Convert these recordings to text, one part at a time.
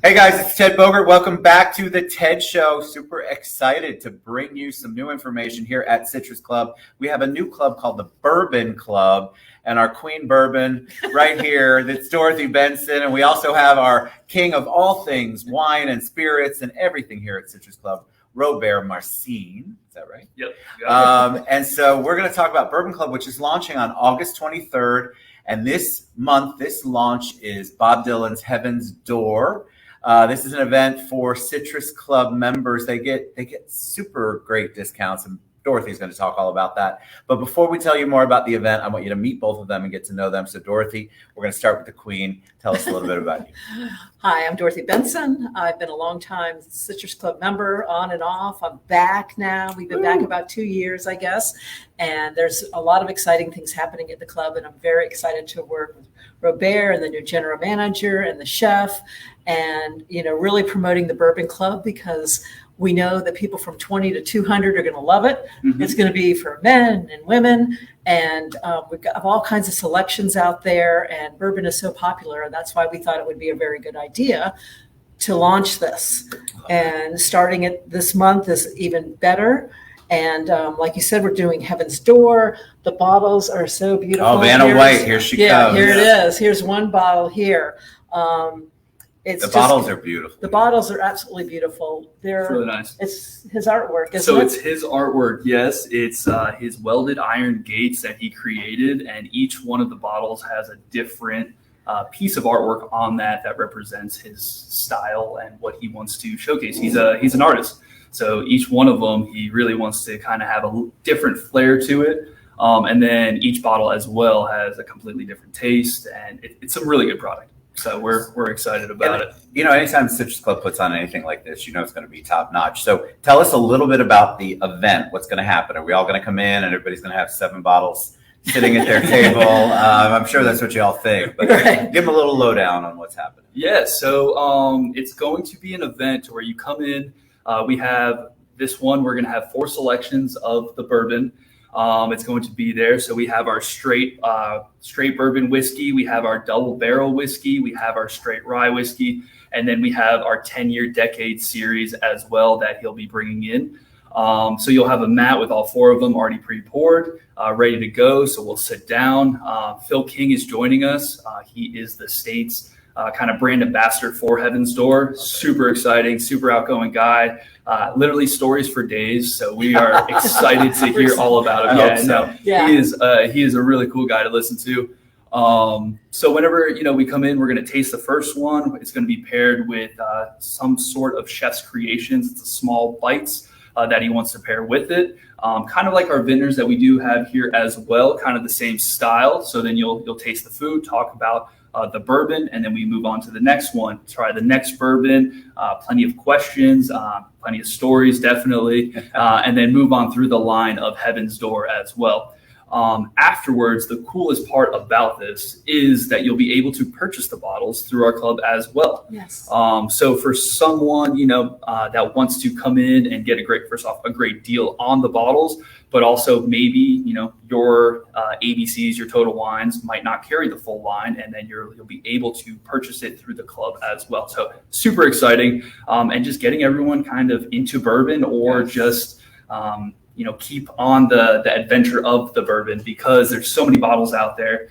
Hey guys, it's Ted Bogert. Welcome back to the Ted Show. Super excited to bring you some new information here at Citrus Club. We have a new club called the Bourbon Club, and our queen bourbon right here, that's Dorothy Benson. And we also have our king of all things, wine and spirits and everything here at Citrus Club, Robear Marcinhes. Is that right? Yep. And so we're going to talk about Bourbon Club, which is launching on August 23rd. And this month, this launch is Bob Dylan's Heaven's Door. This is an event for Citrus Club members. They get super great discounts, and Dorothy's going to talk all about that. But before we tell you more about the event, I want you to meet both of them and get to know them. So Dorothy, we're going to start with the Queen. Tell us a little bit about you. Hi, I'm Dorothy Benson. I've been a long time Citrus Club member, on and off. I'm back now. We've been back about 2 years, I guess. And there's a lot of exciting things happening at the club. And I'm very excited to work with Robear and the new general manager and the chef, and really promoting the Bourbon Club, because we know that people from 20 to 200 are going to love it. Mm-hmm. It's going to be for men and women, and we've got all kinds of selections out there, and bourbon is so popular, and that's why we thought it would be a very good idea to launch this. And starting it this month is even better. And like you said, we're doing Heaven's Door. The bottles are so beautiful. Oh, Vanna White, here she comes. Here it is. Here's one bottle here. The bottles are beautiful. The bottles are absolutely beautiful. It's really nice. It's his artwork, isn't it? It's his artwork, yes. It's his welded iron gates that he created, and each one of the bottles has a different piece of artwork on that represents his style and what he wants to showcase. He's an artist, so each one of them, he really wants to kind of have a different flair to it. And then each bottle as well has a completely different taste, and it's a really good product. So we're excited about it. Anytime Citrus Club puts on anything like this, it's going to be top notch. So tell us a little bit about the event. What's going to happen? Are we all going to come in and everybody's going to have 7 bottles sitting at their table? I'm sure that's what you all think, but give them a little lowdown on what's happening. Yeah, so it's going to be an event where you come in. We have this one. We're going to have 4 selections of the bourbon. It's going to be there. So we have our straight bourbon whiskey. We have our double barrel whiskey. We have our straight rye whiskey. And then we have our 10-year decade series as well that he'll be bringing in. So you'll have a mat with all 4 of them already pre-poured, ready to go. So we'll sit down. Phil King is joining us. He is the state's kind of brand ambassador for Heaven's Door. Super exciting, super outgoing guy. Literally stories for days. So we are excited to hear all about him. He is a really cool guy to listen to. So whenever we come in, we're going to taste the first one. It's going to be paired with some sort of chef's creations. It's a small bites that he wants to pair with it. Kind of like our vintners that we do have here as well, kind of the same style. So then you'll taste the food, talk about the bourbon, and then we move on to the next one, try the next bourbon, plenty of questions, plenty of stories, definitely, and then move on through the line of Heaven's Door as well. Afterwards, the coolest part about this is that you'll be able to purchase the bottles through our club as well. Yes. So for someone, that wants to come in and get a great deal on the bottles, but also maybe, your ABCs, your Total Wines might not carry the full line, and then you'll be able to purchase it through the club as well. So super exciting, and just getting everyone kind of into bourbon, or just, keep on the adventure of the bourbon, because there's so many bottles out there.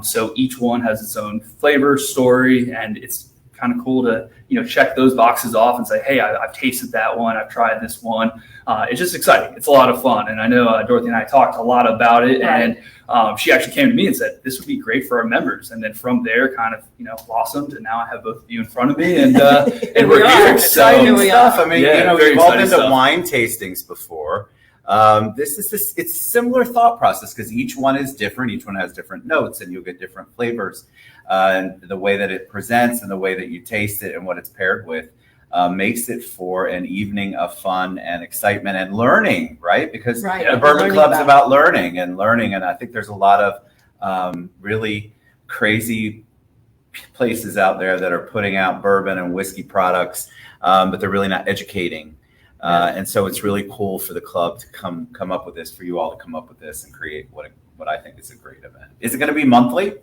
So each one has its own flavor, story, and it's kind of cool to, check those boxes off and say, hey, I've tasted that one. I've tried this one. It's just exciting. It's a lot of fun. And I know Dorothy and I talked a lot about it. Right. And she actually came to me and said, this would be great for our members. And then from there kind of, blossomed. And now I have both of you in front of me, and we're here. Exciting stuff. I mean, we've all been to wine tastings before. It's a similar thought process, because each one is different. Each one has different notes, and you'll get different flavors. And the way that it presents and the way that you taste it and what it's paired with makes it for an evening of fun and excitement and learning, right? Because the Bourbon Club's about learning. And I think there's a lot of really crazy places out there that are putting out bourbon and whiskey products, but they're really not educating. And so it's really cool for the club to come up with this, for you all to come up with this and create what I think is a great event. Is it going to be monthly?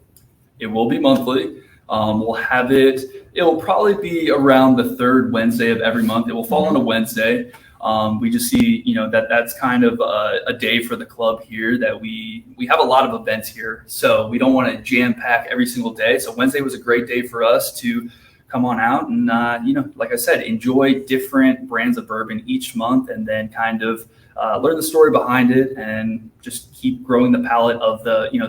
It will be monthly. We'll have it It will probably be around the third Wednesday of every month. It will fall on a Wednesday. We just see, that's kind of a day for the club here that we have a lot of events here. So we don't want to jam pack every single day. So Wednesday was a great day for us to come on out and, like I said, enjoy different brands of bourbon each month and then kind of learn the story behind it and just keep growing the palette of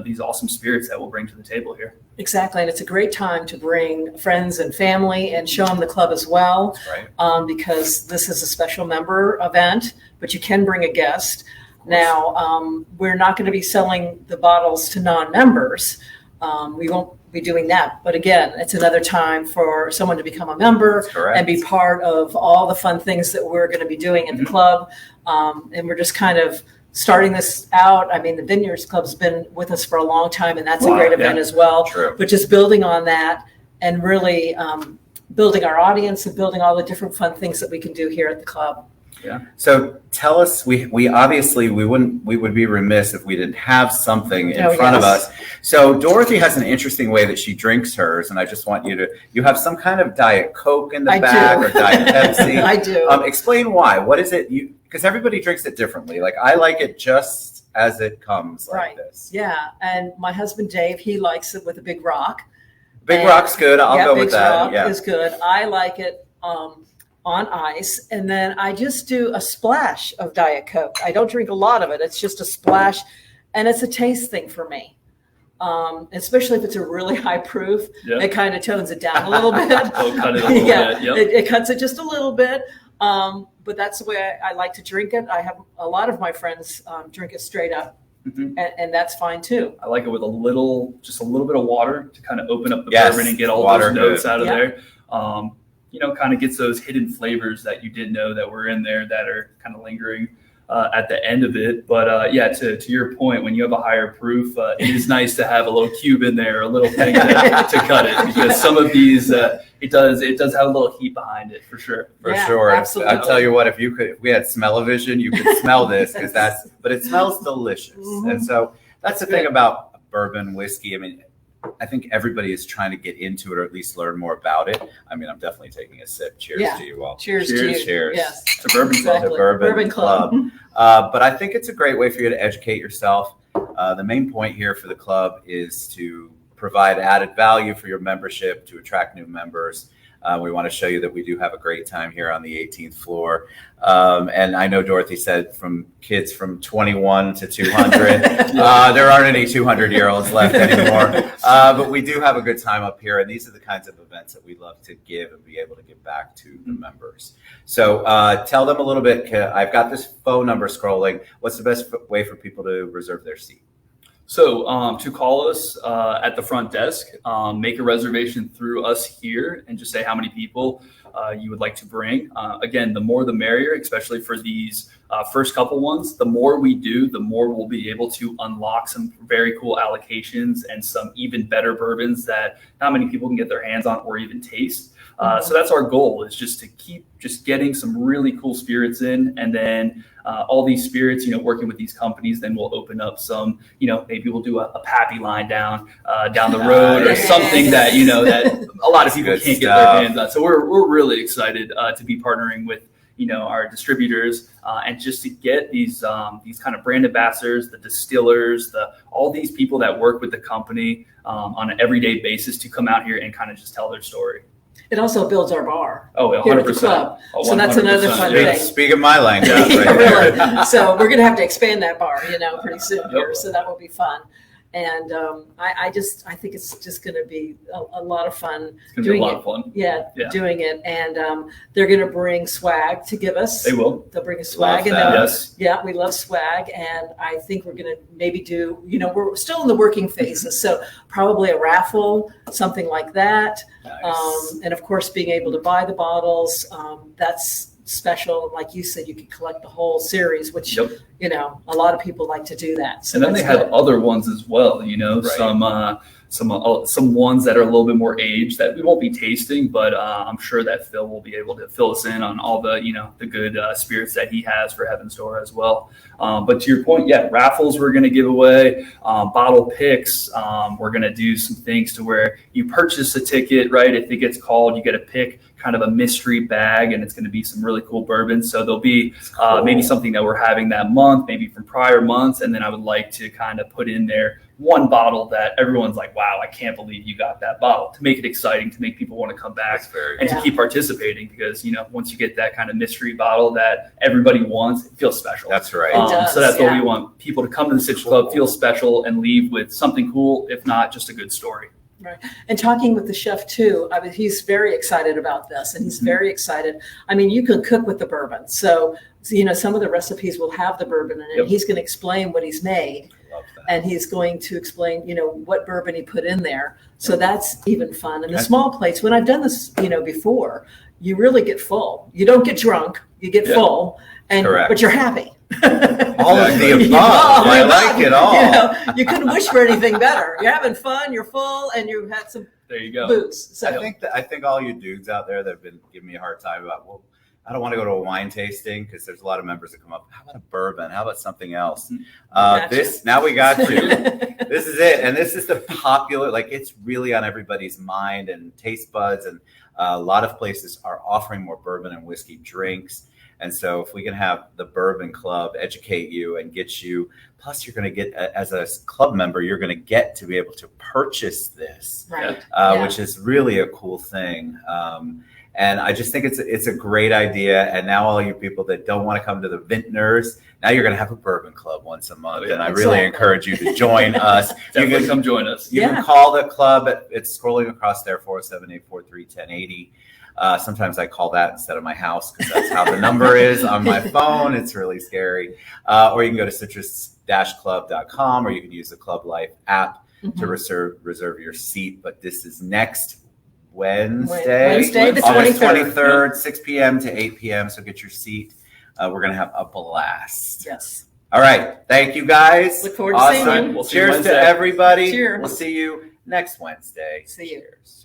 these awesome spirits that we'll bring to the table here. Exactly. And it's a great time to bring friends and family and show them the club as well. Right. Because this is a special member event, but you can bring a guest. Now, we're not going to be selling the bottles to non-members. We won't be doing that. But again, it's another time for someone to become a member and be part of all the fun things that we're going to be doing at the club. And we're just kind of starting this out. I mean, the Vineyards Club's been with us for a long time, and that's a great event as well. True. But just building on that and really building our audience and building all the different fun things that we can do here at the club. Yeah. So tell us, we obviously we would be remiss if we didn't have something in front of us. So Dorothy has an interesting way that she drinks hers, and I just want you have some kind of Diet Coke in the back or Diet Pepsi. I do. Explain why. What is it? Because everybody drinks it differently. Like I like it just as it comes, like this. Yeah, and my husband Dave, he likes it with a big rock. Big Rock's good. I'll go with that. Big Rock is good. I like it on ice, and then I just do a splash of Diet Coke. I don't drink a lot of it. It's just a splash, and it's a taste thing for me. Especially if it's a really high proof, it kind of tones it down a little bit. Cut it a little bit. Yep. It cuts it just a little bit. But that's the way I like to drink it. I have a lot of my friends drink it straight up, and that's fine too. I like it with just a little bit of water to kind of open up the bourbon and get all those notes out of there. Kind of gets those hidden flavors that you didn't know that were in there that are kind of lingering at the end of it. But to your point, when you have a higher proof, it is nice to have a little cube in there, a little thing to cut it, because some of these, it does have a little heat behind it for sure. For sure. Absolutely. I'll tell you what, if we had smell-o-vision, you could smell this but it smells delicious. And so that's the thing about bourbon whiskey. I mean, I think everybody is trying to get into it or at least learn more about it. I mean, I'm definitely taking a sip. Cheers to you all. Cheers to you. Cheers. Yes. To Bourbon Club. To Bourbon Club. But I think it's a great way for you to educate yourself. The main point here for the club is to provide added value for your membership, to attract new members. We want to show you that we do have a great time here on the 18th floor. And I know Dorothy said from kids from 21 to 200, there aren't any 200-year-olds left anymore. But we do have a good time up here. And these are the kinds of events that we love to give and be able to give back to the members. So tell them a little bit. I've got this phone number scrolling. What's the best way for people to reserve their seat? So to call us at the front desk, make a reservation through us here and just say how many people you would like to bring. Again, the more the merrier, especially for these first couple ones. The more we do, the more we'll be able to unlock some very cool allocations and some even better bourbons that not many people can get their hands on or even taste. So that's our goal, is just to keep just getting some really cool spirits in, and then all these spirits, working with these companies, then we'll open up some, maybe we'll do a Pappy line down the road or something that, that a lot of people can't get their hands on. So we're really excited to be partnering with, our distributors and just to get these kind of brand ambassadors, the distillers, all these people that work with the company on an everyday basis to come out here and kind of just tell their story. It also builds our bar. Oh, 100%. Here at the club. So that's another fun thing. Speaking my language. Really. So we're going to have to expand that bar, pretty soon here. So that will be fun. And I think it's just going to be a lot of fun. It's going to be a lot of fun. Yeah, doing it. And they're going to bring swag to give us. They will. They'll bring us swag. Yes. Yeah, we love swag. And I think we're going to maybe do, we're still in the working phases. So probably a raffle, something like that. Nice. And of course, being able to buy the bottles, that's special. Like you said, you could collect the whole series, which, a lot of people like to do that. So and then they have other ones as well, right. some ones that are a little bit more aged that we won't be tasting, but I'm sure that Phil will be able to fill us in on all the the good spirits that he has for Heaven's Door as well. But to your point, yeah, raffles we're going to give away, bottle picks. We're going to do some things to where you purchase a ticket, right? If it gets called, you get to pick kind of a mystery bag, and it's going to be some really cool bourbon. So there'll be maybe something that we're having that month, maybe from prior months, and then I would like to kind of put in there one bottle that everyone's like, wow, I can't believe you got that bottle, to make it exciting, to make people want to come back and to keep participating, because, once you get that kind of mystery bottle that everybody wants, it feels special. That's right. So that's what we want people to come to the Citrus Club, feel special, and leave with something cool, if not just a good story. Right. And talking with the chef too, he's very excited about this, and he's very excited. I mean, you can cook with the bourbon. So, some of the recipes will have the bourbon in it. He's going to explain what he's made. And he's going to explain, what bourbon he put in there. So that's even fun. And the small plates, when I've done this, before, you really get full. You don't get drunk, you get full, but you're happy. All of the above. I like it all. You couldn't wish for anything better. You're having fun, you're full, and you've had some booze. So I think all you dudes out there that have been giving me a hard time about, well, I don't want to go to a wine tasting, because there's a lot of members that come up. How about a bourbon? How about something else? Now we got you. This is it. And this is the popular, it's really on everybody's mind and taste buds. And a lot of places are offering more bourbon and whiskey drinks. And so if we can have the Bourbon Club educate you and get you, plus you're going to get, as a club member, you're going to get to be able to purchase this, which is really a cool thing. And I just think it's a great idea. And now all you people that don't want to come to the vintners, now you're going to have a Bourbon Club once a month. And I really encourage you to join us. You can come join us. You can call the club. It's scrolling across there, 478-43-1080. Sometimes I call that instead of my house, because that's how the number is on my phone. It's really scary. Or you can go to citrus-club.com, or you can use the Club Life app to reserve your seat. But this is next Wednesday the August 23rd. 23rd, 6 p.m. to 8 p.m. So get your seat. We're going to have a blast. Yes. All right. Thank you, guys. Look forward to seeing you. We'll see you Cheers Wednesday. to everybody. Cheers. We'll see you next Wednesday. See you. Cheers.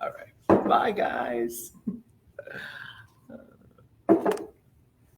All right. Bye, guys.